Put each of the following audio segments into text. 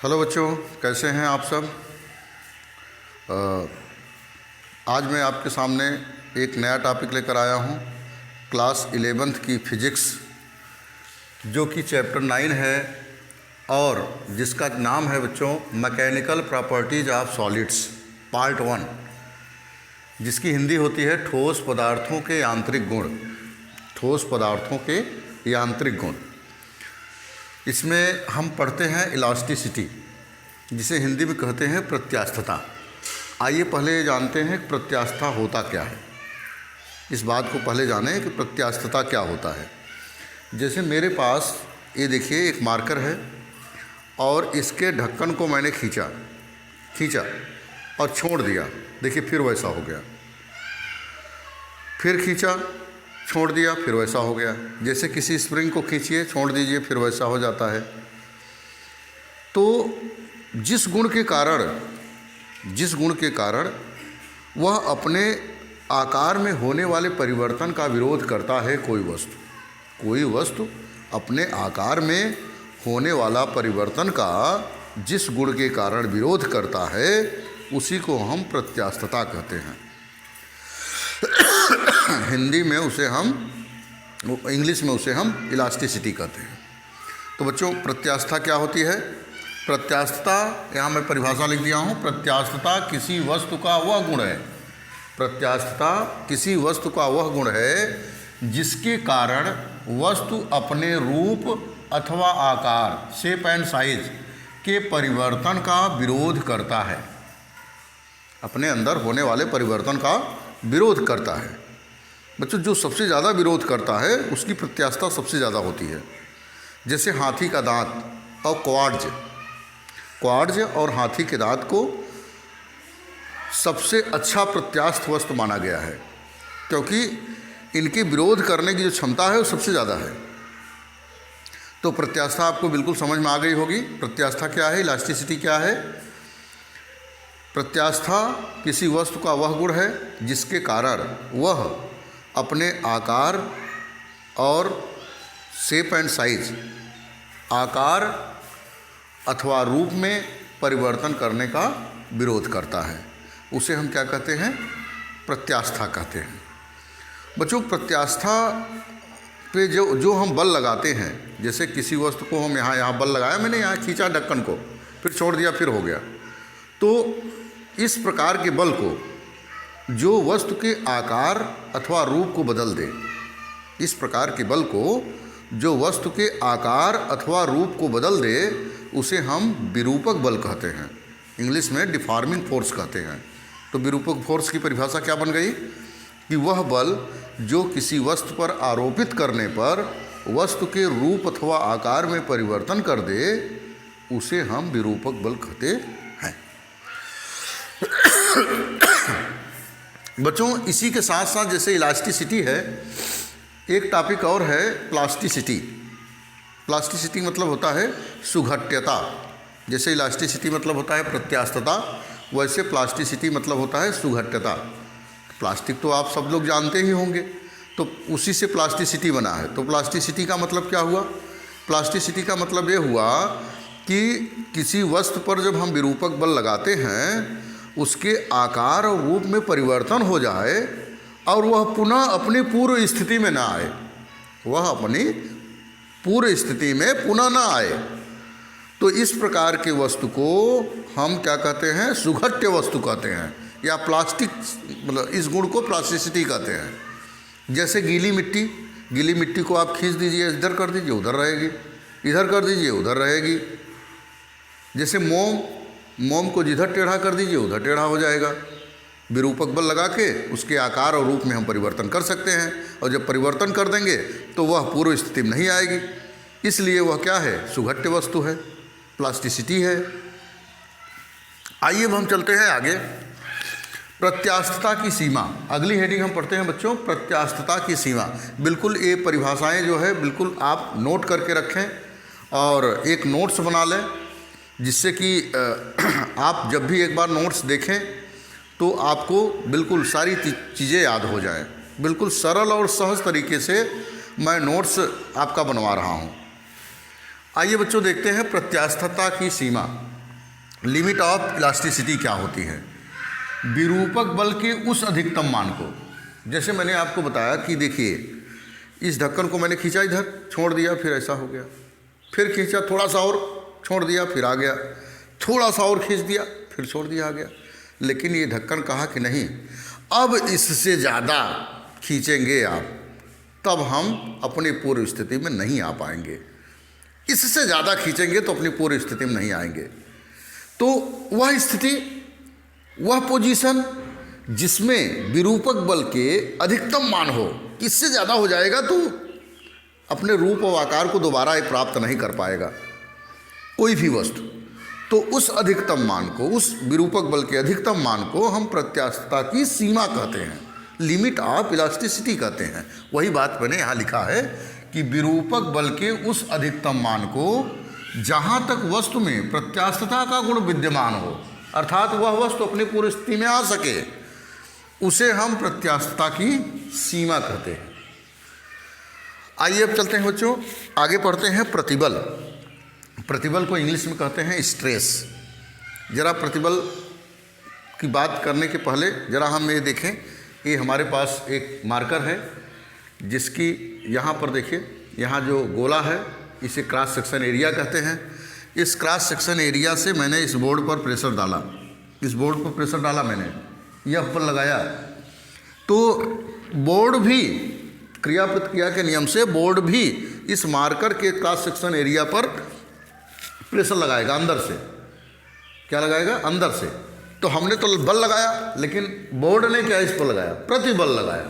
Hello बच्चों, कैसे हैं आप सब। आज मैं आपके सामने एक नया टॉपिक लेकर आया हूं, क्लास 11th की फिज़िक्स, जो कि चैप्टर 9 है और जिसका नाम है बच्चों mechanical properties of solids part 1, जिसकी हिंदी होती है ठोस पदार्थों के यांत्रिक गुण। ठोस पदार्थों के यांत्रिक गुण। इसमें हम पढ़ते हैं इलास्टिसिटी, जिसे हिंदी में कहते हैं प्रत्यास्थता। आइए पहले जानते हैं कि प्रत्यास्था होता क्या है। इस बात को पहले जानें कि प्रत्यास्थता क्या होता है। जैसे मेरे पास ये देखिए एक मार्कर है और इसके ढक्कन को मैंने खींचा और छोड़ दिया। देखिए फिर वैसा हो गया, फिर खींचा, छोड़ दिया, फिर वैसा हो गया। जैसे किसी स्प्रिंग को खींचिए, छोड़ दीजिए, फिर वैसा हो जाता है। तो जिस गुण के कारण वह अपने आकार में होने वाले परिवर्तन का विरोध करता है, कोई वस्तु अपने आकार में होने वाला परिवर्तन का जिस गुण के कारण विरोध करता है, उसी को हम प्रत्यास्थता कहते हैं। हिंदी में इंग्लिश में उसे हम इलास्टिसिटी कहते हैं। तो बच्चों, प्रत्यास्थता क्या होती है? प्रत्यास्थता, यहाँ मैं परिभाषा लिख दिया हूँ। प्रत्यास्थता किसी वस्तु का वह गुण है। प्रत्यास्थता किसी वस्तु का वह गुण है जिसके कारण वस्तु अपने रूप अथवा आकार, शेप एंड साइज के परिवर्तन का विरोध करता है। अपने अंदर होने वाले परिवर्तन का विरोध करता है। बच्चों, जो सबसे ज़्यादा विरोध करता है उसकी प्रत्यास्थता सबसे ज़्यादा होती है। जैसे हाथी का दांत और क्वार्ट्ज और हाथी के दांत को सबसे अच्छा प्रत्यास्थ वस्तु माना गया है, क्योंकि इनके विरोध करने की जो क्षमता है वो सबसे ज़्यादा है। तो प्रत्यास्थता आपको बिल्कुल समझ में आ गई होगी। प्रत्यास्थता क्या है, इलास्टिसिटी क्या है। प्रत्यास्थता किसी वस्तु का वह गुण है जिसके कारण वह अपने आकार और शेप एंड साइज, आकार अथवा रूप में परिवर्तन करने का विरोध करता है। उसे हम क्या कहते हैं? प्रत्यास्थता कहते हैं। बच्चों, प्रत्यास्थता पे जो हम बल लगाते हैं, जैसे किसी वस्तु को हम यहाँ बल लगाया, मैंने यहाँ खींचा ढक्कन को, फिर छोड़ दिया, फिर हो गया। तो इस प्रकार के बल को जो वस्तु के आकार अथवा रूप को बदल दे, इस प्रकार के बल को जो वस्तु के आकार अथवा रूप को बदल दे, उसे हम विरूपक बल कहते हैं। इंग्लिश में डिफॉर्मिंग फोर्स कहते हैं। तो विरूपक फोर्स की परिभाषा क्या बन गई कि वह बल जो किसी वस्तु पर आरोपित करने पर वस्तु के रूप अथवा आकार में परिवर्तन कर दे, उसे हम विरूपक बल कहते हैं। बच्चों, इसी के साथ साथ जैसे इलास्टिसिटी है, एक टॉपिक और है प्लास्टिसिटी। प्लास्टिसिटी मतलब होता है सुघट्यता। जैसे इलास्टिसिटी मतलब होता है प्रत्यास्थता, वैसे प्लास्टिसिटी मतलब होता है सुघट्यता। प्लास्टिक तो आप सब लोग जानते ही होंगे, तो उसी से प्लास्टिसिटी बना है। तो प्लास्टिसिटी का मतलब क्या हुआ? प्लास्टिसिटी का मतलब ये हुआ कि किसी वस्तु पर जब हम विरूपक बल लगाते हैं, उसके आकार और रूप में परिवर्तन हो जाए और वह पुनः अपनी पूर्व स्थिति में ना आए, वह अपनी पूर्व स्थिति में पुनः ना आए। तो इस प्रकार के वस्तु को हम क्या कहते हैं? सुघट्य वस्तु कहते हैं, या प्लास्टिक, मतलब इस गुण को प्लास्टिसिटी कहते हैं। जैसे गीली मिट्टी को आप खींच दीजिए, इधर कर दीजिए उधर रहेगी, इधर कर दीजिए उधर रहेगी। जैसे मोम को जिधर टेढ़ा कर दीजिए उधर टेढ़ा हो जाएगा। विरूपक बल लगा के उसके आकार और रूप में हम परिवर्तन कर सकते हैं, और जब परिवर्तन कर देंगे तो वह पूर्व स्थिति में नहीं आएगी। इसलिए वह क्या है? सुघट्य वस्तु है, प्लास्टिसिटी है। आइए अब हम चलते हैं आगे। प्रत्यास्थता की सीमा, अगली हेडिंग हम पढ़ते हैं बच्चों, प्रत्यास्थता की सीमा। बिल्कुल ये परिभाषाएं जो है बिल्कुल आप नोट करके रखें और एक नोट्स बना लें, जिससे कि आप जब भी एक बार नोट्स देखें तो आपको बिल्कुल सारी चीज़ें याद हो जाएं। बिल्कुल सरल और सहज तरीके से मैं नोट्स आपका बनवा रहा हूँ। आइए बच्चों देखते हैं प्रत्यास्थता की सीमा। लिमिट ऑफ इलास्टिसिटी क्या होती है? विरूपक बल के उस अधिकतम मान को, जैसे मैंने आपको बताया कि देखिए इस ढक्कन को मैंने खींचा, इधर छोड़ दिया, फिर ऐसा हो गया, फिर खींचा, थोड़ा सा और छोड़ दिया, फिर आ गया, थोड़ा सा और खींच दिया, फिर छोड़ दिया, आ गया। लेकिन ये ढक्कन कहा कि नहीं, अब इससे ज़्यादा खींचेंगे आप तब हम अपनी पूर्व स्थिति में नहीं आ पाएंगे, इससे ज़्यादा खींचेंगे तो अपनी पूर्व स्थिति में नहीं आएंगे। तो वह स्थिति, वह पोजीशन जिसमें विरूपक बल के अधिकतम मान हो, इससे ज़्यादा हो जाएगा तो अपने रूप और आकार को दोबारा प्राप्त नहीं कर पाएगा कोई भी वस्तु। तो उस अधिकतम मान को, उस विरूपक बल के अधिकतम मान को हम प्रत्यास्थता की सीमा कहते हैं, लिमिट ऑफ इलास्टिसिटी कहते हैं। वही बात मैंने यहाँ लिखा है कि विरूपक बल के उस अधिकतम मान को जहाँ तक वस्तु में प्रत्यास्थता का गुण विद्यमान हो, अर्थात वह वस्तु अपनी पूर्व स्थिति में आ सके, उसे हम प्रत्यास्थता की सीमा कहते हैं। आइए अब चलते हैं बच्चों, आगे पढ़ते हैं प्रतिबल। प्रतिबल को इंग्लिश में कहते हैं स्ट्रेस। जरा प्रतिबल की बात करने के पहले जरा हम ये देखें, ये हमारे पास एक मार्कर है जिसकी यहाँ पर देखिए, यहाँ जो गोला है इसे क्रॉस सेक्शन एरिया कहते हैं। इस क्रॉस सेक्शन एरिया से मैंने इस बोर्ड पर प्रेशर डाला, इस बोर्ड पर प्रेशर डाला मैंने, यह पर लगाया, तो बोर्ड भी क्रिया प्रतिक्रिया के नियम से बोर्ड भी इस मार्कर के क्रॉस सेक्शन एरिया पर प्रेशर लगाएगा, अंदर से। क्या लगाएगा? अंदर से। तो हमने तो बल लगाया, लेकिन बोर्ड ने क्या इस पर लगाया? प्रतिबल लगाया।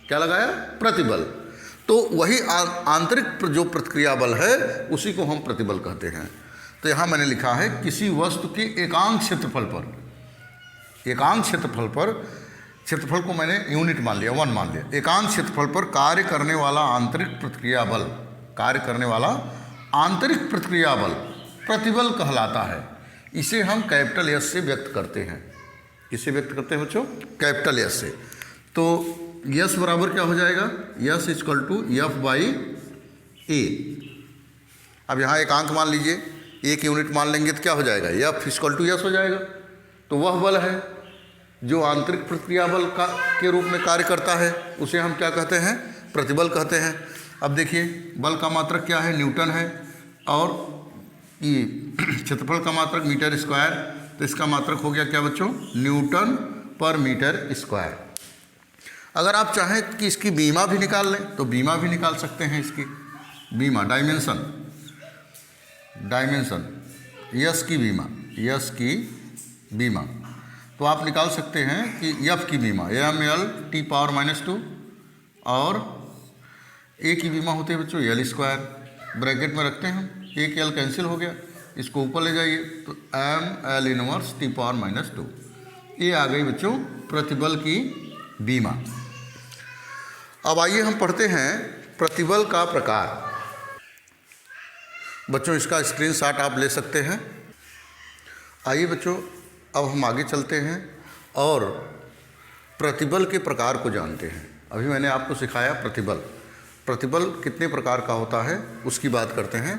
क्या लगाया? प्रतिबल। तो वही आंतरिक जो प्रतिक्रिया बल है उसी को हम प्रतिबल कहते हैं। तो यहाँ मैंने लिखा है किसी वस्तु के एकांक क्षेत्रफल पर, एकांक क्षेत्रफल पर, क्षेत्रफल को मैंने यूनिट मान लिया, 1 मान लिया, एकांक क्षेत्रफल पर कार्य करने वाला आंतरिक प्रतिक्रिया बल, कार्य करने वाला आंतरिक प्रतिक्रिया बल प्रतिबल कहलाता है। इसे हम कैपिटल एस से व्यक्त करते हैं। किससे व्यक्त करते हैं बच्चों? कैपिटल एस से। तो यस बराबर क्या हो जाएगा? S equal to F by A. अब यहाँ एक अंक मान लीजिए, एक यूनिट मान लेंगे तो क्या हो जाएगा? एफ इक्वल टू यस हो जाएगा। तो वह बल है जो आंतरिक प्रतिक्रिया बल का के रूप में कार्य करता है, उसे हम क्या कहते हैं? प्रतिबल कहते हैं। अब देखिए बल का मात्रक क्या है? न्यूटन है, और ये क्षेत्रफल का मात्रक मीटर स्क्वायर, तो इसका मात्रक हो गया क्या बच्चों? न्यूटन पर मीटर स्क्वायर। अगर आप चाहें कि इसकी बीमा भी निकाल लें तो बीमा भी निकाल सकते हैं। इसकी बीमा, डायमेंशन, डायमेंशन, यस की बीमा, यस की बीमा, तो आप निकाल सकते हैं कि एफ की बीमा ml/-2 और ए की बीमा होते हैं बच्चों एल स्क्वायर, ब्रैकेट में रखते हैं हम, एक एल कैंसिल हो गया, इसको ऊपर ले जाइए तो ml−T⁻²। ये आ गई बच्चों प्रतिबल की बीमा। अब आइए हम पढ़ते हैं प्रतिबल का प्रकार। बच्चों इसका स्क्रीनशॉट आप ले सकते हैं। आइए बच्चों अब हम आगे चलते हैं और प्रतिबल के प्रकार को जानते हैं। अभी मैंने आपको सिखाया प्रतिबल, प्रतिबल कितने प्रकार का होता है उसकी बात करते हैं।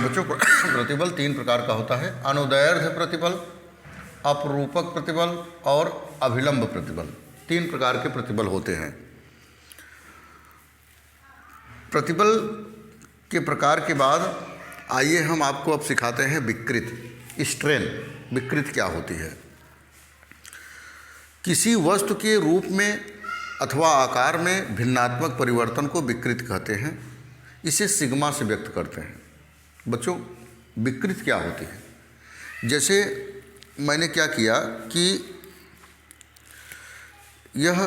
बच्चों प्रतिबल 3 प्रकार का होता है, अनुदैर्ध्य प्रतिबल, अपरूपक प्रतिबल और अभिलंब प्रतिबल। 3 प्रकार के प्रतिबल होते हैं। प्रतिबल के प्रकार के बाद आइए हम आपको अब सिखाते हैं विकृत, स्ट्रेन। विकृत क्या होती है? किसी वस्तु के रूप में अथवा आकार में भिन्नात्मक परिवर्तन को विकृत कहते हैं। इसे सिग्मा से व्यक्त करते हैं। बच्चों विकृत क्या होती है? जैसे मैंने क्या किया कि यह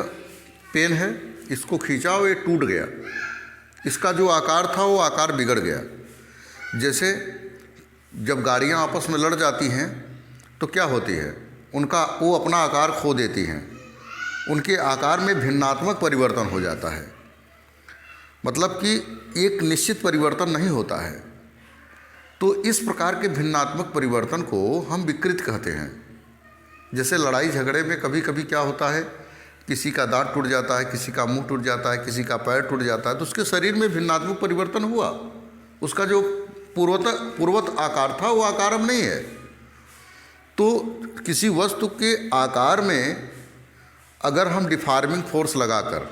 पेन है, इसको खींचा और ये टूट गया, इसका जो आकार था वो आकार बिगड़ गया। जैसे जब गाड़ियाँ आपस में लड़ जाती हैं तो क्या होती है, उनका वो अपना आकार खो देती हैं, उनके आकार में भिन्नात्मक परिवर्तन हो जाता है। मतलब कि एक निश्चित परिवर्तन नहीं होता है। तो इस प्रकार के भिन्नात्मक परिवर्तन को हम विकृत कहते हैं। जैसे लड़ाई झगड़े में कभी कभी क्या होता है, किसी का दांत टूट जाता है, किसी का मुंह टूट जाता है, किसी का पैर टूट जाता है, तो उसके शरीर में भिन्नात्मक परिवर्तन हुआ। उसका जो पूर्वत आकार था वो आकार अब नहीं है, तो किसी वस्तु के आकार में अगर हम डिफॉर्मिंग फोर्स लगाकर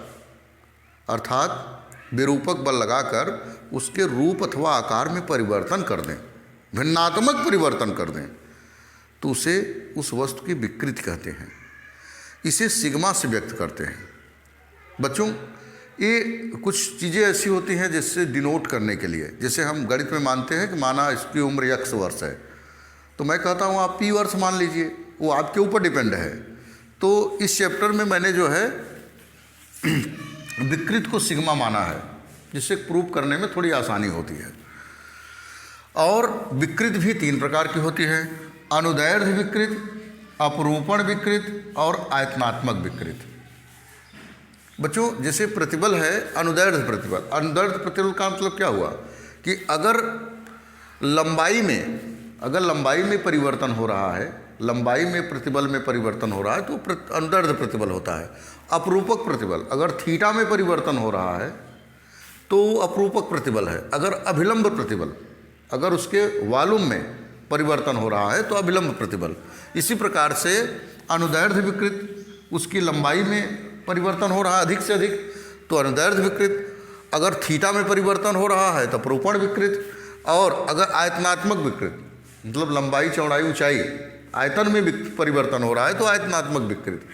अर्थात विरूपक बल लगाकर उसके रूप अथवा आकार में परिवर्तन कर दें, भिन्नात्मक परिवर्तन कर दें, तो उसे उस वस्तु की विकृति कहते हैं। इसे सिग्मा से व्यक्त करते हैं। बच्चों, ये कुछ चीज़ें ऐसी होती हैं जिससे डिनोट करने के लिए, जैसे हम गणित में मानते हैं कि माना इसकी उम्र x वर्ष है, तो मैं कहता हूँ आप p वर्ष मान लीजिए, वो आपके ऊपर डिपेंड है। तो इस चैप्टर में मैंने जो है विकृत को सिग्मा माना है, जिससे प्रूव करने में थोड़ी आसानी होती है। और विकृत भी 3 प्रकार की होती है, अनुदैर्ध्य विकृत, अपरूपण विकृत और आयतनात्मक विकृत। बच्चों, जैसे प्रतिबल है अनुदैर्ध्य प्रतिबल। अनुदैर्ध्य प्रतिबल का मतलब क्या हुआ कि अगर लंबाई में परिवर्तन हो रहा है, लंबाई में प्रतिबल में परिवर्तन हो रहा है, तो अनुदैर्ध्य प्रतिबल होता है। अपरूपक प्रतिबल, अगर थीटा में परिवर्तन हो रहा है तो अपरूपक प्रतिबल है। अगर अभिलंब प्रतिबल, अगर उसके वॉल्यूम में परिवर्तन हो रहा है तो अभिलंब प्रतिबल। इसी प्रकार से अनुदैर्ध्य विकृत, उसकी लंबाई में परिवर्तन हो रहा है अधिक से अधिक, तो अनुदैर्ध्य विकृत। अगर थीटा में परिवर्तन हो रहा है तो अपरूपण विकृत। और अगर आयतनात्मक विकृत, मतलब लंबाई चौड़ाई ऊंचाई आयतन में परिवर्तन हो रहा है तो आयतनात्मक विकृत।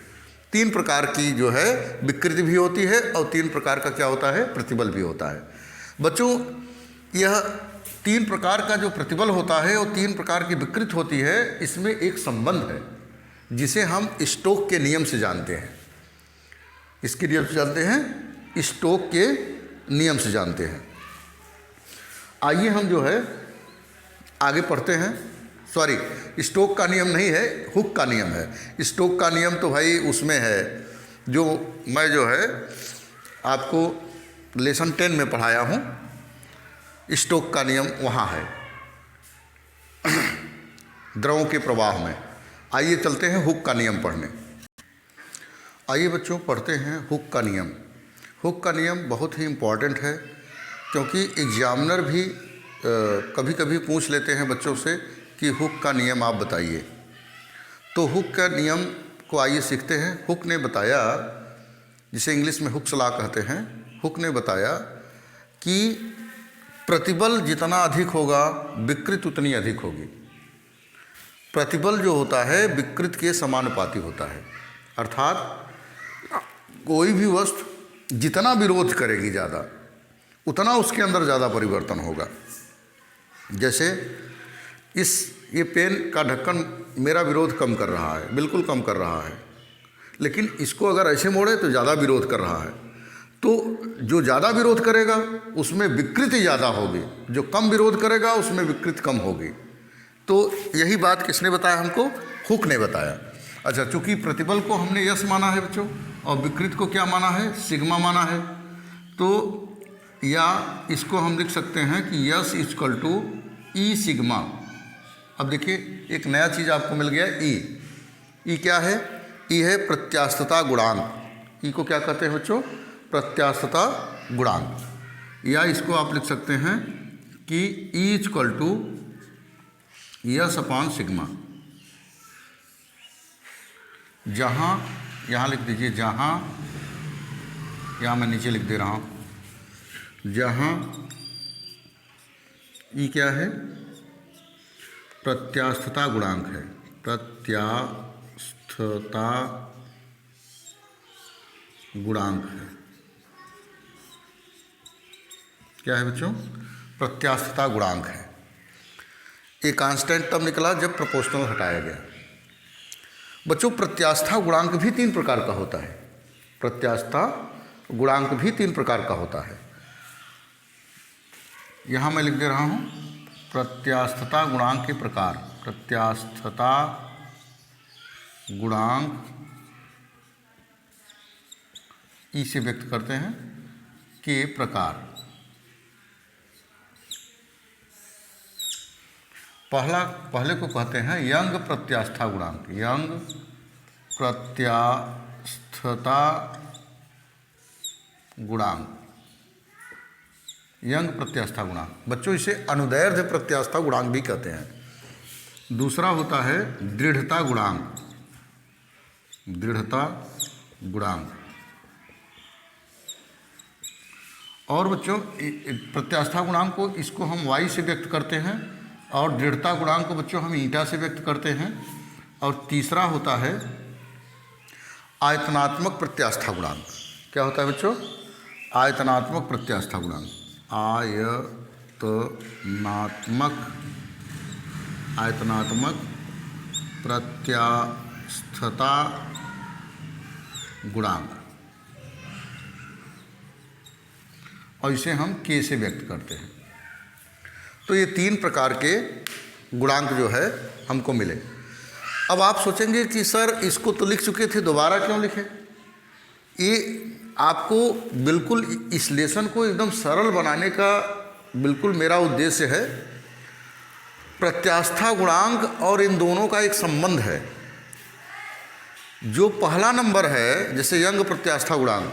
3 प्रकार की जो है विकृति भी होती है और 3 प्रकार का क्या होता है, प्रतिबल भी होता है। बच्चों, यह 3 प्रकार का जो प्रतिबल होता है और 3 प्रकार की विकृति होती है, इसमें एक संबंध है जिसे हम स्टोक के नियम से जानते हैं। इसके नियम से जानते हैं, स्टोक के नियम से जानते हैं। आइए हम जो है आगे पढ़ते हैं। सॉरी, स्टोक का नियम नहीं है, हुक का नियम है। स्टोक का नियम तो भाई उसमें है जो मैं जो है आपको लेसन 10 में पढ़ाया हूँ। स्टोक का नियम वहाँ है द्रवों के प्रवाह में। आइए चलते हैं हुक का नियम पढ़ने। आइए बच्चों पढ़ते हैं हुक का नियम। हुक का नियम बहुत ही इम्पॉर्टेंट है, क्योंकि एग्जामिनर भी कभी कभी पूछ लेते हैं बच्चों से कि हुक का नियम आप बताइए। तो हुक का नियम को आइए सीखते हैं। हुक ने बताया, जिसे इंग्लिश में हुक्स लॉ कहते हैं, हुक ने बताया कि प्रतिबल जितना अधिक होगा विकृति उतनी अधिक होगी। प्रतिबल जो होता है विकृति के समानुपाती होता है। अर्थात कोई भी वस्तु जितना विरोध करेगी ज़्यादा, उतना उसके अंदर ज़्यादा परिवर्तन होगा। जैसे ये पेन का ढक्कन मेरा विरोध कम कर रहा है, बिल्कुल कम कर रहा है, लेकिन इसको अगर ऐसे मोड़े तो ज़्यादा विरोध कर रहा है। तो जो ज़्यादा विरोध करेगा उसमें विकृति ज़्यादा होगी, जो कम विरोध करेगा उसमें विकृति कम होगी। तो यही बात किसने बताया हमको? हुक ने बताया। अच्छा, चूँकि प्रतिबल को हमने यस माना है बच्चों और विकृति को क्या माना है? सिग्मा माना है। तो या इसको हम लिख सकते हैं कि S equal to E sigma. अब देखिए एक नया चीज़ आपको मिल गया, ई। ई क्या है? ई है प्रत्यास्थता गुणांक। ई को क्या कहते हैं बच्चों? प्रत्यास्थता गुणांक। या इसको आप लिख सकते हैं कि E equal to S upon sigma. जहाँ, यहाँ लिख दीजिए जहाँ, यहाँ मैं नीचे लिख दे रहा हूँ, जहाँ ई क्या है? प्रत्यास्थता गुणांक है। प्रत्यास्थता गुणांक है। क्या है बच्चों? प्रत्यास्थता गुणांक है। ये कांस्टेंट तब निकला जब प्रोपोर्शनल हटाया गया। बच्चों, प्रत्यास्था गुणांक भी 3 प्रकार का होता है। प्रत्यास्था गुणांक भी 3 प्रकार का होता है। यहाँ मैं लिख दे रहा हूँ प्रत्यास्थता गुणांक के प्रकार। प्रत्यास्थता गुणांक ई से व्यक्त करते हैं के प्रकार। पहले को कहते हैं यंग प्रत्यास्था गुणांक। यंग प्रत्यास्थता गुणांक, यंग प्रत्यास्था गुणांक। बच्चों, इसे अनुदैर्ध्य प्रत्यास्था गुणांक भी कहते हैं। दूसरा होता है दृढ़ता गुणांक, दृढ़ता गुणांक। और बच्चों प्रत्यास्था गुणांक को इसको हम y से व्यक्त करते हैं और दृढ़ता गुणांक को बच्चों हम ईटा से व्यक्त करते हैं। और तीसरा होता है आयतनात्मक प्रत्यास्था गुणांक। क्या होता है बच्चों? आयतनात्मक प्रत्यास्था गुणांक। आयतनात्मक प्रत्यास्थता गुणांक, और इसे हम K से व्यक्त करते हैं। तो ये 3 प्रकार के गुणांक जो है हमको मिले। अब आप सोचेंगे कि सर इसको तो लिख चुके थे, दोबारा क्यों लिखे? ये आपको बिल्कुल इस लेसन को एकदम सरल बनाने का बिल्कुल मेरा उद्देश्य है। प्रत्यास्था गुणांक और इन दोनों का एक संबंध है। जो पहला नंबर है जैसे यंग प्रत्यास्था गुणांक,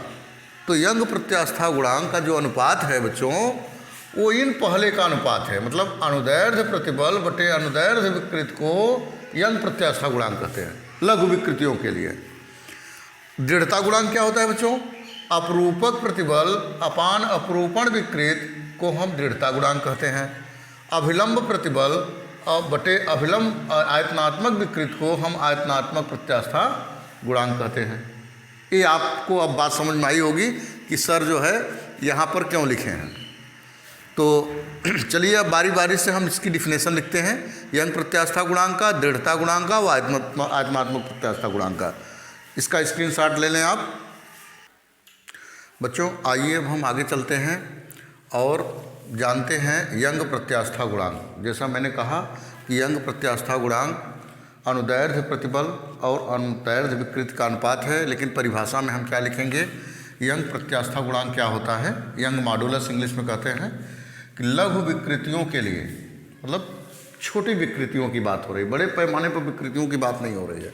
तो यंग प्रत्यास्था गुणांक का जो अनुपात है बच्चों वो इन पहले का अनुपात है। मतलब अनुदैर्ध्य प्रतिबल बटे अनुदैर्ध्य विकृत को यंग प्रत्यास्था गुणांक कहते हैं लघु विकृतियों के लिए। दृढ़ता गुणांक क्या होता है बच्चों? अपरूपक प्रतिबल अपान अपरूपण विकृत को हम दृढ़ता गुणांक कहते हैं। अभिलंब प्रतिबल बटे अभिलंब आयतनात्मक विकृत को हम आयतनात्मक प्रत्यास्था गुणांक कहते हैं। ये आपको अब बात समझ में आई होगी कि सर जो है यहाँ पर क्यों लिखे हैं। तो चलिए अब बारी बारी से हम इसकी डिफिनेशन लिखते हैं। यंग प्रत्यास्था गुणांक का, दृढ़ता गुणांक का व आयतनात्मक प्रत्यास्था गुणांक का। इसका स्क्रीनशॉट ले लें आप। बच्चों आइए अब हम आगे चलते हैं और जानते हैं यंग प्रत्यास्था गुणांक। जैसा मैंने कहा कि यंग प्रत्यास्था गुणांक अनुदैर्ध्य प्रतिबल और अनुदैर्ध्य विकृत का अनुपात है, लेकिन परिभाषा में हम क्या लिखेंगे? यंग प्रत्यास्था गुणांक क्या होता है? यंग मॉडुलस इंग्लिश में कहते हैं कि लघु विकृतियों के लिए, मतलब छोटी विकृतियों की बात हो रही है, बड़े पैमाने पर विकृतियों की बात नहीं हो रही है।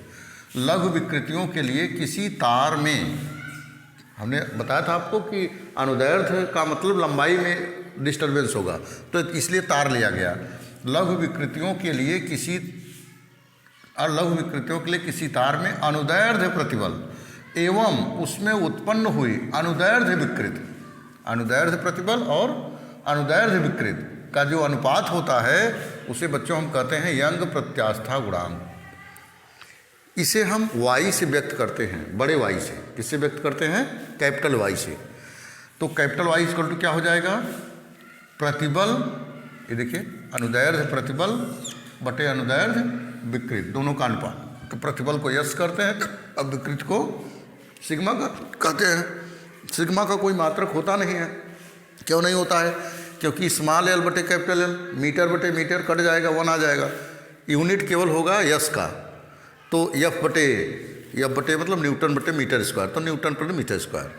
लघु विकृतियों के लिए किसी तार में, हमने बताया था आपको कि अनुदैर्ध्य का मतलब लंबाई में डिस्टर्बेंस होगा, तो इसलिए तार लिया गया। लघु विकृतियों के लिए किसी तार में अनुदैर्ध्य प्रतिबल एवं उसमें उत्पन्न हुई अनुदैर्ध्य विकृत, अनुदैर्ध्य प्रतिबल और अनुदैर्ध्य विकृत का जो अनुपात होता है उसे बच्चों हम कहते हैं यंग प्रत्यास्था गुणांक। इसे हम y से व्यक्त करते हैं, बड़े Y से। किससे व्यक्त करते हैं? कैपिटल Y से। तो कैपिटल Y इक्वल टू क्या हो जाएगा? प्रतिबल, ये देखिए अनुदैर्ध्य प्रतिबल बटे अनुदैर्ध्य विकृत, दोनों का अनुपात। तो प्रतिबल को यस करते हैं, अब विकृत को सिग्मा कहते हैं। सिग्मा का कोई मात्रक होता नहीं है। क्यों नहीं होता है? क्योंकि स्मॉल एल बटे कैपिटल एल, मीटर बटे मीटर कट जाएगा, 1 आ जाएगा। यूनिट केवल होगा यस का। तो एफ बटे मतलब न्यूटन बटे मीटर स्क्वायर, तो न्यूटन बटे मीटर स्क्वायर।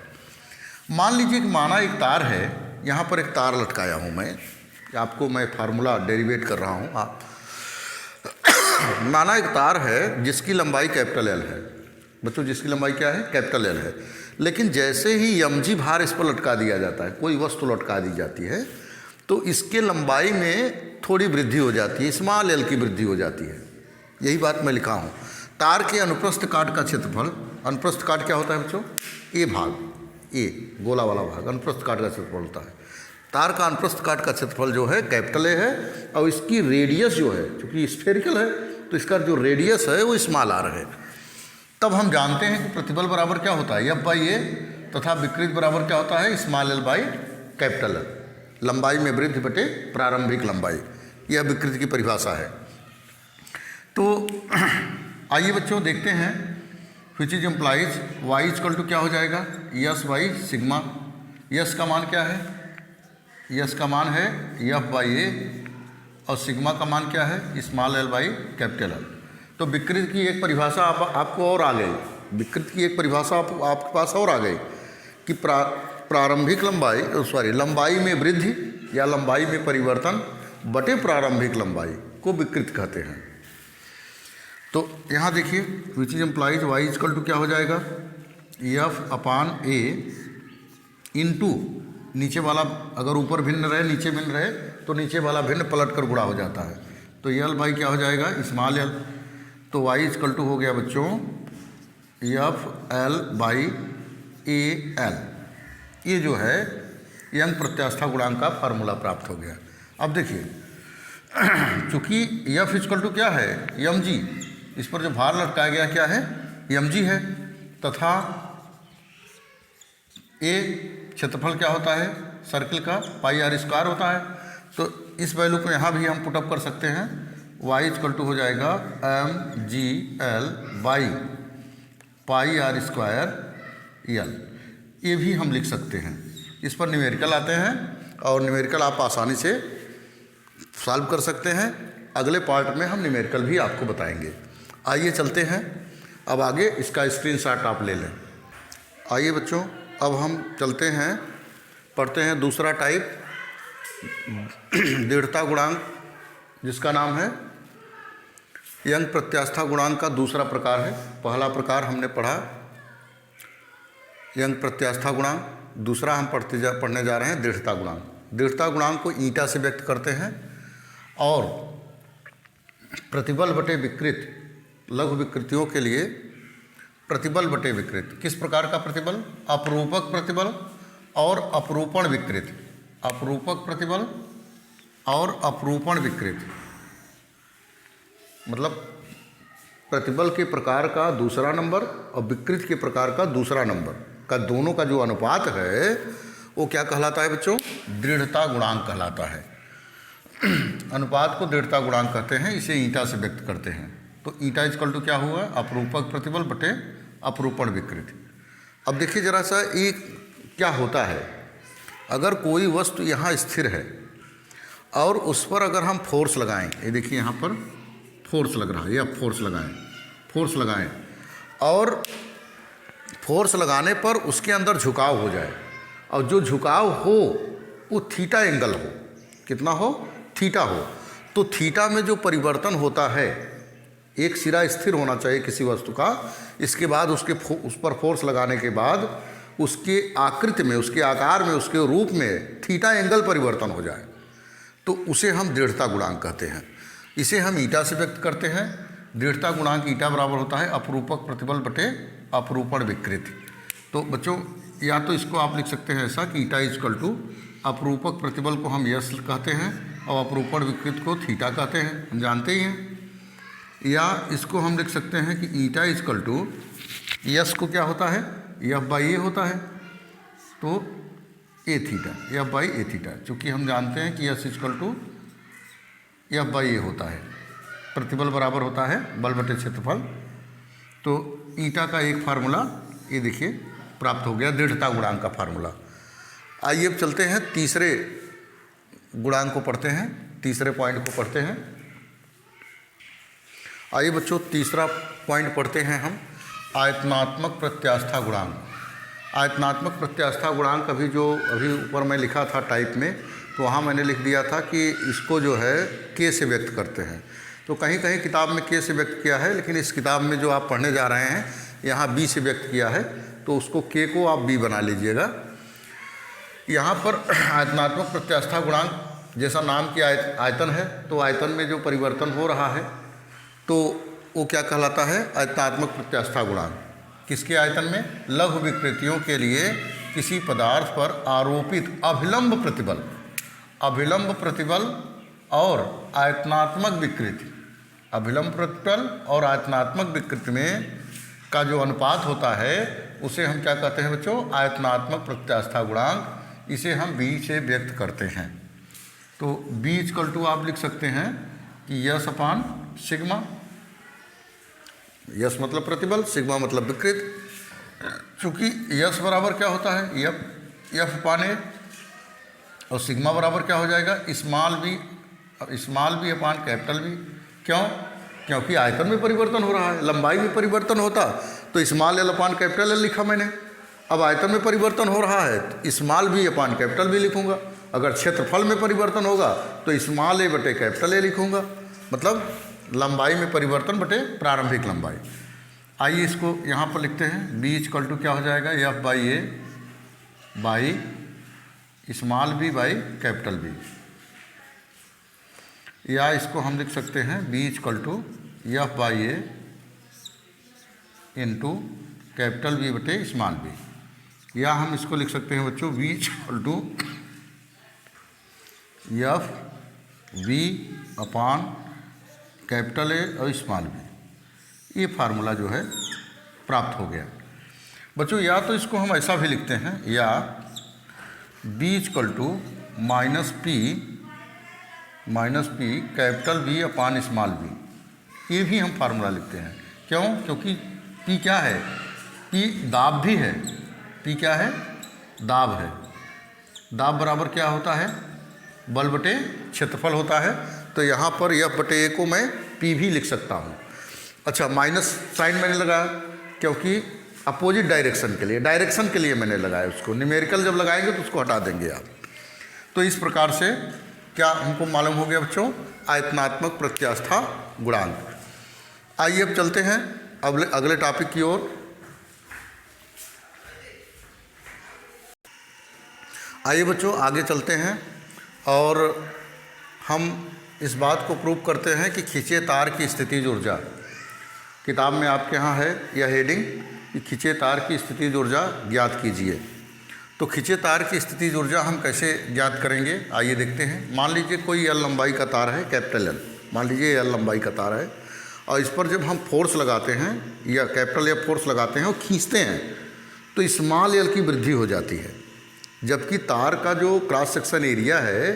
मान लीजिए कि माना एक तार है, यहाँ पर एक तार लटकाया हूँ मैं, आपको मैं फार्मूला डेरिवेट कर रहा हूँ। आप माना एक तार है जिसकी लंबाई कैपिटल एल है। बच्चों जिसकी लंबाई क्या है? कैपिटल एल है। लेकिन जैसे ही mg भार इस पर लटका दिया जाता है, कोई वस्तु लटका दी जाती है, तो इसके लंबाई में थोड़ी वृद्धि हो जाती है, स्मॉल एल की वृद्धि हो जाती है। यही बात मैं लिखा हूँ। तार के अनुप्रस्थ काट का क्षेत्रफल, अनुप्रस्थ काट क्या होता है बच्चों? ए भाग, ए गोला वाला भाग अनुप्रस्थ काट का क्षेत्रफल होता है। तार का अनुप्रस्थ काट का क्षेत्रफल जो है कैपिटल ए है, और इसकी रेडियस जो है, चूँकि स्फेरिकल है तो इसका जो रेडियस है वो स्मॉल आर है। तब हम जानते हैं कि प्रतिबल बराबर क्या होता है? एफ बाई ए, तथा विकृत बराबर क्या होता है? Small L by capital L. लंबाई में वृद्धि बटे प्रारंभिक लंबाई, यह विकृत की परिभाषा है। तो आइए बच्चों देखते हैं which is implies Y equal to क्या हो जाएगा? Yes by sigma. यस का मान क्या है? यस का मान है एफ बाई ए, और सिग्मा का मान क्या है? Small L by capital L. तो विकृत की एक परिभाषा आपको और आ गई। विकृत की एक परिभाषा आपके पास और आ गई कि प्रारंभिक लंबाई, लंबाई में वृद्धि या लंबाई में परिवर्तन बटे प्रारंभिक लंबाई को विकृत कहते हैं। तो यहाँ देखिए which is implies Y equal to क्या हो जाएगा? एफ अपान ए इंटू नीचे वाला, अगर ऊपर भिन्न रहे नीचे भिन्न रहे तो नीचे वाला भिन्न पलट कर गुणा हो जाता है। तो यल बाई क्या हो जाएगा, स्मॉल एल। तो वाई इक्वल टू हो गया बच्चों F L by A L. ये जो है यंग प्रत्यास्था गुणांक का फार्मूला प्राप्त हो गया। अब देखिए चूँकि एफ इक्वल टू क्या है, एम जी, इस पर जो भार लटकाया गया क्या है, एम जी है, तथा ए क्षेत्रफल क्या होता है सर्किल का, पाई आर स्क्वायर होता है। तो इस वैल्यू को यहाँ भी हम पुटअप कर सकते हैं। वाई इक्वल टू हो जाएगा M G L by pi R square L. ये भी हम लिख सकते हैं। इस पर न्यूमेरिकल आते हैं और न्यूमेरिकल आप आसानी से सॉल्व कर सकते हैं। अगले पार्ट में हम न्यूमेरिकल भी आपको बताएंगे। आइए चलते हैं अब आगे, इसका स्क्रीनशॉट आप ले लें। आइए बच्चों अब हम चलते हैं, पढ़ते हैं दूसरा टाइप दृढ़ता गुणांक, जिसका नाम है यंग प्रत्यास्था गुणांक का दूसरा प्रकार है। पहला प्रकार हमने पढ़ा यंग प्रत्यास्था गुणांक, दूसरा हम पढ़ने जा रहे हैं दृढ़ता गुणांक। दृढ़ता गुणांक को ईटा से व्यक्त करते हैं और प्रतिबल बटे विकृत लघु विकृतियों के लिए प्रतिबल बटे विकृत, किस प्रकार का प्रतिबल, अपरूपक प्रतिबल और अपरूपण विकृत, अपरूपक प्रतिबल और अपरूपण विकृत, मतलब प्रतिबल के प्रकार का दूसरा नंबर और विकृत के प्रकार का दूसरा नंबर का दोनों का जो अनुपात है वो क्या कहलाता है बच्चों, दृढ़ता गुणांक कहलाता है। अनुपात को दृढ़ता गुणांक कहते हैं, इसे ईटा से व्यक्त करते हैं। तो ईटा इक्वल टू क्या हुआ, अपरूपक प्रतिबल बटे अपरूपण विकृति। अब देखिए जरा सा ये क्या होता है, अगर कोई वस्तु यहाँ स्थिर है और उस पर अगर हम फोर्स लगाएं, ये देखिए यहाँ पर फोर्स लग रहा है, या फोर्स लगाएं और फोर्स लगाने पर उसके अंदर झुकाव हो जाए, और जो झुकाव हो वो थीटा एंगल हो, कितना हो, थीटा हो, तो थीटा में जो परिवर्तन होता है, एक सिरा स्थिर होना चाहिए किसी वस्तु का, इसके बाद उस पर फोर्स लगाने के बाद उसके आकृति में, उसके आकार में, उसके रूप में थीटा एंगल परिवर्तन हो जाए, तो उसे हम दृढ़ता गुणांक कहते हैं। इसे हम ईटा से व्यक्त करते हैं। दृढ़ता गुणांक ईटा बराबर होता है अपरूपक प्रतिबल बटे अपरूपण विकृति। तो बच्चों या तो इसको आप लिख सकते हैं ऐसा कि ईटा इक्वल टू अपरूपक प्रतिबल को हम यस कहते हैं और अपरूपण विकृति को थीटा कहते हैं, हम जानते ही हैं। या इसको हम लिख सकते हैं कि ईटा इक्वल टू यस को क्या होता है, एफ बाई ए होता है, तो A theta, F by A theta, चूँकि हम जानते हैं कि S equal to F by A होता है, प्रतिबल बराबर होता है बल बटे क्षेत्रफल। तो ईटा का एक फार्मूला ये देखिए प्राप्त हो गया, दृढ़ता गुणांक का फार्मूला। आइए अब चलते हैं तीसरे गुणांक को पढ़ते हैं, तीसरे पॉइंट को पढ़ते हैं। आइए बच्चों तीसरा पॉइंट पढ़ते हैं हम, आयतनात्मक प्रत्यास्था गुणांक। आयतनात्मक प्रत्यास्था गुणांक अभी ऊपर मैं लिखा था टाइप में, तो वहाँ मैंने लिख दिया था कि इसको जो है के से व्यक्त करते हैं। तो कहीं कहीं किताब में के से व्यक्त किया है, लेकिन इस किताब में जो आप पढ़ने जा रहे हैं यहाँ बी से व्यक्त किया है, तो उसको के को आप बी बना लीजिएगा। यहाँ पर आयतनात्मक प्रत्यास्था गुणांक जैसा नाम की आयतन है, तो आयतन में जो परिवर्तन हो रहा है तो वो क्या कहलाता है, आयतनात्मक प्रत्यास्था गुणांक। किसके आयतन में, लघु विकृतियों के लिए किसी पदार्थ पर आरोपित अभिलंब प्रतिबल, अभिलंब प्रतिबल और आयतनात्मक विकृति, अभिलंब प्रतिबल और आयतनात्मक विकृति में का जो अनुपात होता है उसे हम क्या कहते हैं बच्चों, आयतनात्मक प्रत्यास्था गुणांक। इसे हम बी से व्यक्त करते हैं। तो बी इक्वल टू आप लिख सकते हैं कि यस अपान सिग्मा, यस मतलब प्रतिबल, सिग्मा मतलब विकृत। चूँकि यस बराबर क्या होता है, एफ अपान ए, और सिग्मा बराबर क्या हो जाएगा, small B upon capital B. क्यों, क्योंकि आयतन में परिवर्तन हो रहा है, लंबाई में परिवर्तन होता तो स्मॉल एल अपान कैपिटल एल लिखा मैंने। अब आयतन में परिवर्तन हो रहा है तो small B upon capital B लिखूंगा। अगर क्षेत्रफल में परिवर्तन होगा तो स्मॉल ए बटे कैपिटल ए लिखूंगा, मतलब लंबाई में परिवर्तन बटे प्रारंभिक लंबाई। आइए इसको यहाँ पर लिखते हैं, बी इक्वल टू क्या हो जाएगा, F by A by small B by capital B. या इसको हम लिख सकते हैं B equal to F by A into capital B बटे स्मॉल बी, या हम इसको लिख सकते हैं बच्चों B equal to F B upon capital A और स्मॉल बी। ये फार्मूला जो है प्राप्त हो गया बच्चों। या तो इसको हम ऐसा भी लिखते हैं, या B equal to minus P capital B upon small B, ये भी हम फार्मूला लिखते हैं। क्यों? क्योंकि पी क्या है? पी दाब भी है। पी क्या है? दाब है। दाब बराबर क्या होता है? बल बटे क्षेत्रफल होता है। तो यहाँ पर एफ बटे ए को मैं पी भी लिख सकता हूँ। अच्छा, माइनस साइन मैंने लगाया क्योंकि अपोजिट डायरेक्शन के लिए मैंने लगाया उसको। न्यूमेरिकल जब लगाएंगे तो उसको हटा देंगे आप। तो इस प्रकार से क्या हमको मालूम हो गया बच्चों? आयतनात्मक प्रत्यास्था गुणांक। आइए अब चलते हैं अगले टॉपिक की ओर। आइए बच्चों आगे चलते हैं और हम इस बात को प्रूव करते हैं कि खींचे तार की स्थितिज ऊर्जा, किताब में आपके यहाँ है यह हेडिंग कि खींचे तार की स्थितिज ऊर्जा ज्ञात कीजिए। तो खींचे तार की स्थितिज ऊर्जा हम कैसे ज्ञात करेंगे, आइए देखते हैं। मान लीजिए कोई एल लंबाई का तार है, कैपिटल एल, मान लीजिए एल लंबाई का तार है, और इस पर जब हम फोर्स लगाते हैं या कैपिटल एफ फोर्स लगाते हैं और खींचते हैं तो स्मॉल एल की वृद्धि हो जाती है, जबकि तार का जो क्रॉस सेक्शन एरिया है,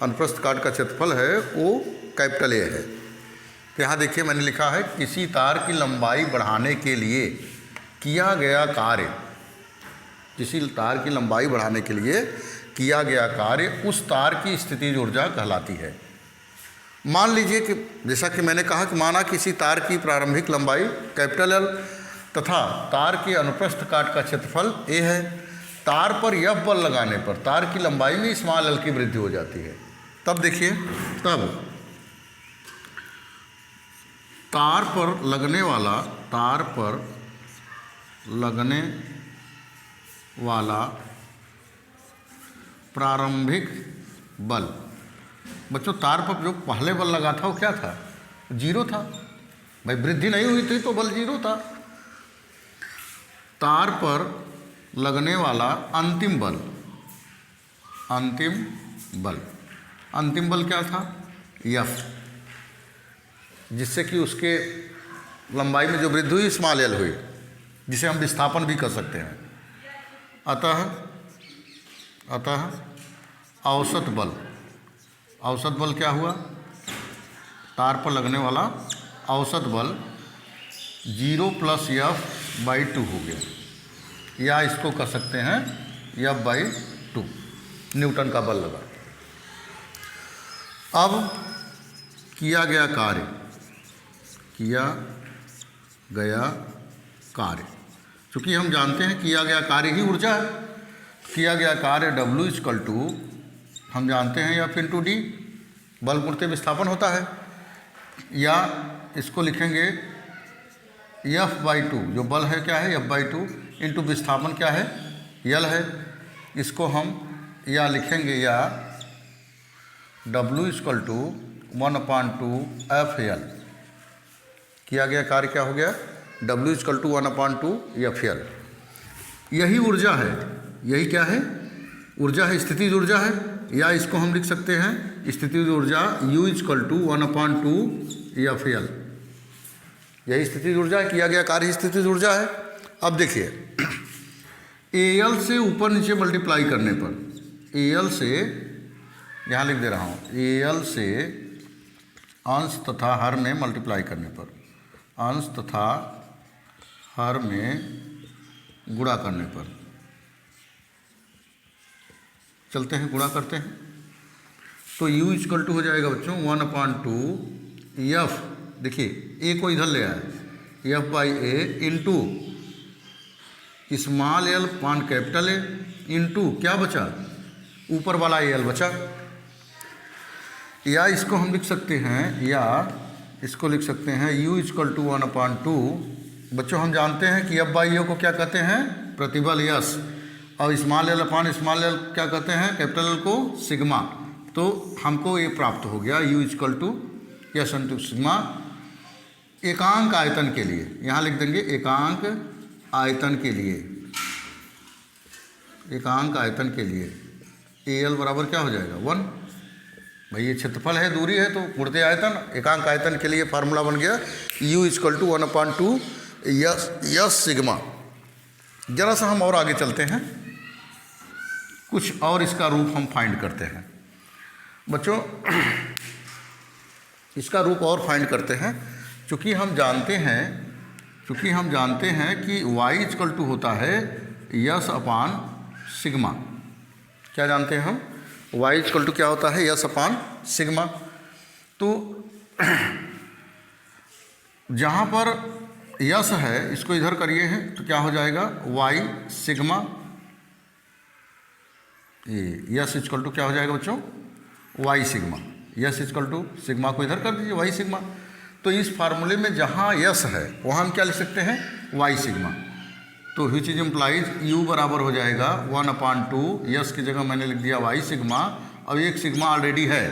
अनुप्रस्थ काट का क्षेत्रफल है, वो कैपिटल ए है। तो यहाँ देखिए मैंने लिखा है किसी तार की लंबाई बढ़ाने के लिए किया गया कार्य, किसी तार की लंबाई बढ़ाने के लिए किया गया कार्य उस तार की स्थितिज ऊर्जा कहलाती है। मान लीजिए कि जैसा कि मैंने कहा कि माना किसी तार की प्रारंभिक लंबाई कैपिटल एल तथा तार के अनुप्रस्थ काट का क्षेत्रफल ए है। तार पर एफ बल लगाने पर तार की लंबाई में स्मॉल एल की वृद्धि हो जाती है। तब देखिए, तब तार पर लगने वाला प्रारंभिक बल, बच्चों तार पर जो पहले बल लगा था वो क्या था? जीरो था। भाई वृद्धि नहीं हुई थी तो बल जीरो था। तार पर लगने वाला अंतिम बल क्या था? एफ, जिससे कि उसके लंबाई में जो वृद्धि हुई स्मॉल एल हुई, जिसे हम विस्थापन भी कर सकते हैं। अतः औसत बल क्या हुआ? तार पर लगने वाला औसत बल 0 + F/2 हो गया, या इसको कर सकते हैं F/2, न्यूटन का बल लगा। अब किया गया कार्य, चूँकि हम जानते हैं किया गया कार्य ही ऊर्जा है। किया गया कार्य W = हम जानते हैं F × D, बल गुणित विस्थापन होता है, या इसको लिखेंगे F/2, जो बल है क्या है? F/2 इंटू विस्थापन क्या है? L है। इसको हम या लिखेंगे या W = 1/2 FL। किया गया कार्य क्या हो गया? W = 1/2 FL। यही ऊर्जा है, यही क्या है? ऊर्जा है, स्थितिज ऊर्जा है। या इसको हम लिख सकते हैं स्थितिज ऊर्जा U = 1/2 FL। यही स्थितिज ऊर्जा है, किया गया कार्य स्थितिज ऊर्जा है। अब देखिए AL से ऊपर नीचे मल्टीप्लाई करने पर, AL से, यहाँ लिख दे रहा हूँ, AL से अंश तथा हर में मल्टीप्लाई करने पर, अंश तथा हर में गुणा करने पर, चलते हैं गुणा करते हैं, तो U = हो जाएगा बच्चों 1/2 F, देखिए A को इधर ले आए, F/A इंटू स्मॉल एल पान कैपिटल ए इंटू क्या बचा? ऊपर वाला एल बचा। या इसको हम लिख सकते हैं, या इसको लिख सकते हैं U = 1/2। बच्चों हम जानते हैं कि F/A को क्या कहते हैं? प्रतिबल यस, और small L upon small L क्या कहते हैं? कैपिटल एल को सिग्मा। तो तो हमको ये प्राप्त हो गया U equal to S into sigma एकांक आयतन के लिए, यहाँ लिख देंगे एकांक आयतन के लिए, एकांक आयतन के लिए AL बराबर क्या हो जाएगा 1। भाई ये क्षेत्रफल है, दूरी है, तो गुणित आयतन, एकांक आयतन के लिए फार्मूला बन गया U equal to 1/2 S sigma. जरा सा हम और आगे चलते हैं, कुछ और इसका रूप हम फाइंड करते हैं बच्चों। इसका रूप और फाइंड करते हैं, चूँकि हम जानते हैं कि y इक्वल टू होता है यस अपान सिग्मा। क्या जानते हैं हम? y इक्वल टू क्या होता है? यस अपान सिग्मा। तो जहाँ पर यस है इसको इधर करिए है तो क्या हो जाएगा y सिग्मा, ये यस इक्वल टू क्या हो जाएगा बच्चों? y sigma. S equal to sigma को इधर कर दीजिए y सिग्मा। तो इस फार्मूले में जहाँ यस है वहाँ हम क्या लिख सकते हैं? y sigma. तो विच इज इम्प्लाइज u बराबर हो जाएगा 1/2, यस की जगह मैंने लिख दिया y सिग्मा, अब एक सिग्मा ऑलरेडी है,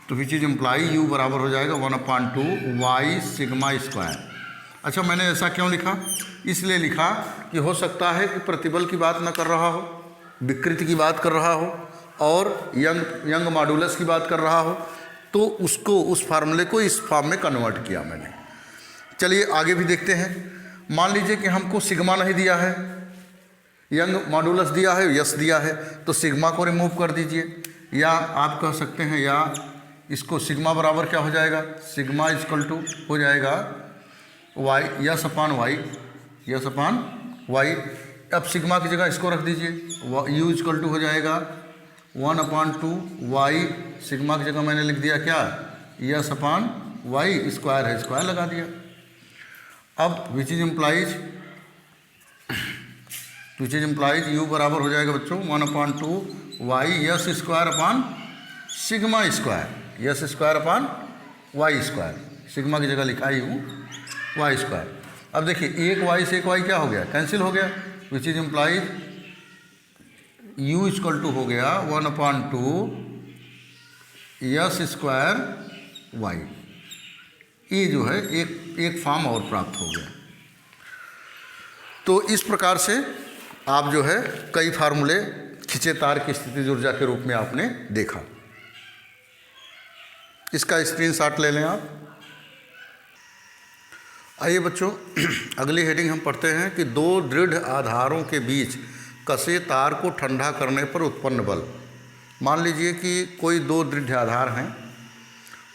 तो विच इज इम्प्लाई u बराबर हो जाएगा 1/2 y सिग्मा स्क्वायर। अच्छा, मैंने ऐसा क्यों लिखा? इसलिए लिखा कि हो सकता है कि प्रतिबल की बात न कर रहा हो, विकृति की बात कर रहा हो और यंग मॉडुलस की बात कर रहा हो, तो उसको, उस फार्मूले को इस फॉर्म में कन्वर्ट किया मैंने। चलिए आगे भी देखते हैं। मान लीजिए कि हमको सिग्मा नहीं दिया है, यंग मॉडुलस दिया है, यस दिया है, तो सिग्मा को रिमूव कर दीजिए, या आप कह सकते हैं या इसको सिग्मा बराबर क्या हो जाएगा? सिग्मा इक्वल टू हो जाएगा y yes upon y, yes upon y. अब सिग्मा की जगह इसको रख दीजिए, u इक्वल टू हो जाएगा 1/2 y, सिग्मा की जगह मैंने लिख दिया क्या? यस अपान वाई, स्क्वायर है, स्क्वायर लगा दिया। अब विच इज इम्प्लाइज u बराबर हो जाएगा बच्चों 1/2 y S square upon sigma square, S square upon Y square, sigma की जगह लिखा ही हूँ वाई स्क्वायर। अब देखिए एक वाई से एक वाई क्या हो गया? कैंसिल हो गया। Which is implies u equal to हो गया 1/2 यस स्क्वायर वाई। ये जो है एक फॉर्म और प्राप्त हो गया। तो इस प्रकार से आप जो है कई फार्मूले खिंचे तार की स्थितिज ऊर्जा के रूप में आपने देखा। इसका स्क्रीनशॉट ले लें आप। आइए बच्चों, अगली हेडिंग हम पढ़ते हैं कि दो दृढ़ आधारों के बीच कसे तार को ठंडा करने पर उत्पन्न बल। मान लीजिए कि कोई दो दृढ़ आधार हैं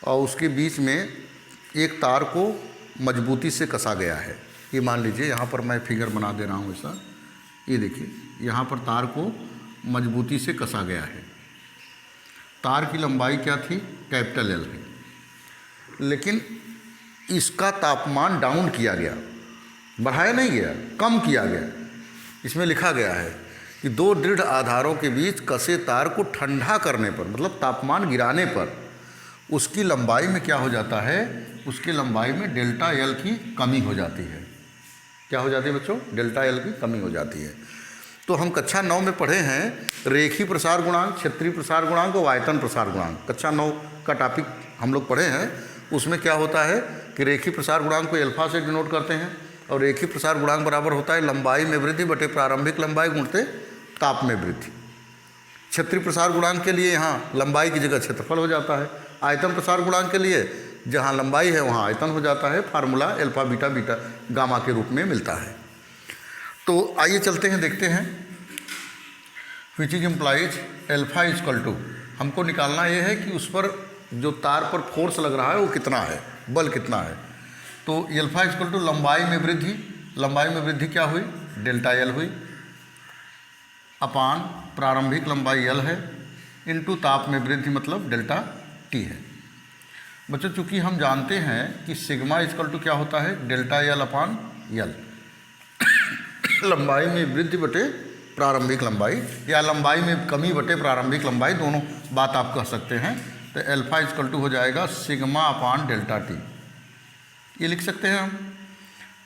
और उसके बीच में एक तार को मजबूती से कसा गया है। ये मान लीजिए, यहाँ पर मैं फिगर बना दे रहा हूँ ऐसा, ये देखिए यहाँ पर तार को मजबूती से कसा गया है। तार की लंबाई क्या थी? कैपिटल L है, लेकिन इसका तापमान डाउन किया गया, बढ़ाया नहीं गया, कम किया गया। इसमें लिखा गया है कि दो दृढ़ आधारों के बीच कसे तार को ठंडा करने पर, मतलब तापमान गिराने पर, उसकी लंबाई में क्या हो जाता है? उसकी लंबाई में डेल्टा L की कमी हो जाती है। क्या हो जाती है बच्चों? डेल्टा L की कमी हो जाती है। तो हम कक्षा 9 में पढ़े हैं रेखीय प्रसार गुणांक, क्षेत्रीय प्रसार गुणांक और आयतन प्रसार गुणांक। कक्षा 9 का टॉपिक हम लोग पढ़े हैं। उसमें क्या होता है कि रेखीय प्रसार गुणांक को अल्फा से डिनोट करते हैं और रेखीय प्रसार गुणांक बराबर होता है लंबाई में वृद्धि बटे प्रारंभिक लंबाई गुणते ताप में वृद्धि। क्षेत्रीय प्रसार गुणांक के लिए यहाँ लंबाई की जगह क्षेत्रफल हो जाता है। आयतन प्रसार गुणांक के लिए जहाँ लंबाई है वहाँ आयतन हो जाता है। Formula alpha beta beta gamma के रूप में मिलता है। तो आइए चलते हैं, देखते हैं। Which is implies alpha equal to, हमको निकालना ये है कि उस पर जो तार पर फोर्स लग रहा है वो कितना है, बल कितना है। तो अल्फा इक्वल टू लंबाई में वृद्धि, लंबाई में वृद्धि क्या हुई? डेल्टा L हुई, अपान प्रारंभिक लंबाई L है, इनटू ताप में वृद्धि मतलब डेल्टा T है। बच्चों चूँकि हम जानते हैं कि सिग्मा इक्वल टू क्या होता है? डेल्टा L अपान L, लंबाई में वृद्धि बटे प्रारंभिक लंबाई, या लंबाई में कमी बटे प्रारंभिक लंबाई, दोनों बात आप कह सकते हैं। तो अल्फा इक्वल टू हो जाएगा सिग्मा अपान डेल्टा T, ये लिख सकते हैं हम।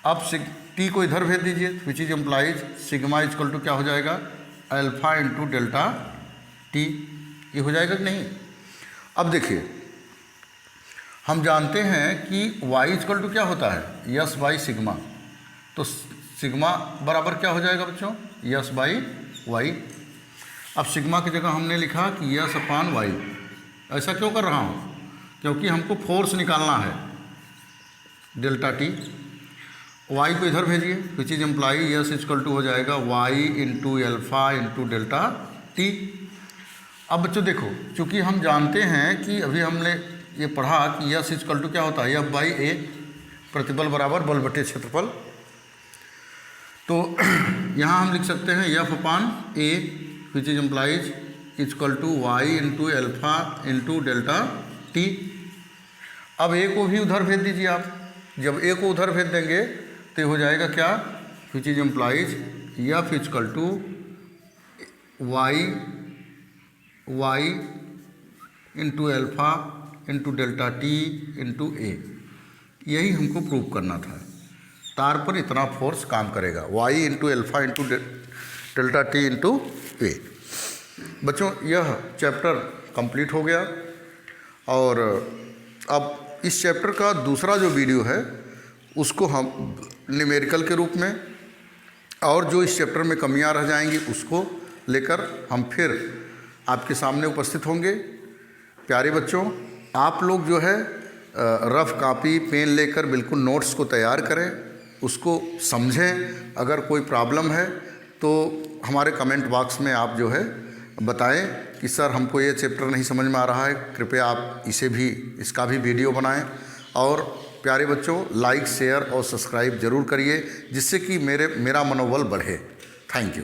अब T को इधर भेज दीजिए, which is implies sigma equal to क्या हो जाएगा? अल्फा इंटू डेल्टा T, ये हो जाएगा कि नहीं? अब देखिए, हम जानते हैं कि y इक्वल टू क्या होता है, यस बाई सिग्मा। तो सिग्मा बराबर क्या हो जाएगा बच्चों, यस बाई वाई। अब सिग्मा की जगह हमने लिखा कि यस अपान वाई। ऐसा क्यों कर रहा हूँ, क्योंकि हमको फोर्स निकालना है डेल्टा टी। वाई को इधर भेजिए, which is employ S equal to हो जाएगा Y into alpha into delta T. अब बच्चों देखो, चूँकि हम जानते हैं कि अभी हमने ये पढ़ा कि यस इक्वल टू क्या होता है, एफ बाई ए, प्रतिबल बराबर बल बटे क्षेत्रफल। तो यहाँ हम लिख सकते हैं F upon A which is employs equal to Y into alpha into delta T. अब ए को भी उधर भेज दीजिए आप। जब ए को उधर भेज देंगे तो हो जाएगा क्या, which is implies F equal to Y into alpha into delta T into A. यही हमको प्रूव करना था। तार पर इतना फोर्स काम करेगा, Y into alpha into delta T into A. बच्चों यह चैप्टर कंप्लीट हो गया, और अब इस चैप्टर का दूसरा जो वीडियो है उसको हम न्यूमेरिकल के रूप में, और जो इस चैप्टर में कमियां रह जाएंगी उसको लेकर हम फिर आपके सामने उपस्थित होंगे। प्यारे बच्चों, आप लोग जो है रफ कॉपी पेन लेकर बिल्कुल नोट्स को तैयार करें, उसको समझें। अगर कोई प्रॉब्लम है तो हमारे कमेंट बॉक्स में आप जो है बताएं कि सर हमको ये चैप्टर नहीं समझ में आ रहा है, कृपया आप इसका भी वीडियो बनाएं। और प्यारे बच्चों, लाइक शेयर और सब्सक्राइब ज़रूर करिए, जिससे कि मेरा मनोबल बढ़े। Thank you.